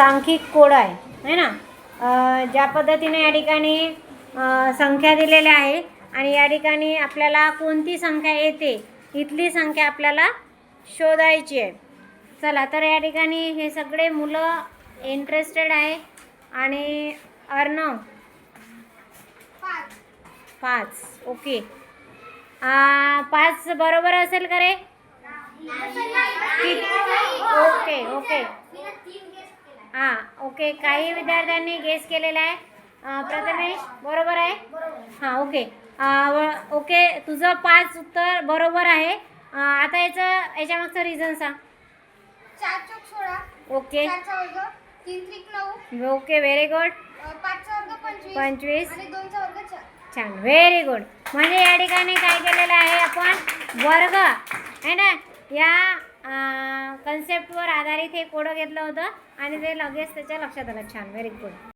सांख्यिक code आहे है ना. ज्या पद्धतीने या ठिकाणी संख्या दिलेल्या आहे आणि या ठिकाणी आपल्याला कोणती संख्या येते इथली संख्या आपल्याला शोधायची आहे. चला तर या ठिकाणी हे सगळे मुलं इंटरेस्टेड आहे. आणि अर्णव 5 ओके. 5 बरोबर असेल का रे? ओके ओके हां ओके. काही विद्यार्थ्यांनी गेस केलेला आहे. प्रथमेश बरोबर आहे. हां ओके ओके. तुझं 5 उत्तर बरोबर आहे. आता याच्यामागचं रिझन सांग. 4 चौक 16. ओके 4 चा वर्ग 3 त्रिक 9. Okay very good. 5 चा वर्ग 25 आणि 2 चा वर्ग 4. छान व्हेरी गुड. म्हणजे या ठिकाणी काय केलेलं आहे आपण वर्ग है ना या कन्सेप्टवर आधारित हे कोडं घेतलं होतं आणि ते लगेच त्याच्या लक्षात आलं. छान व्हेरी गुड.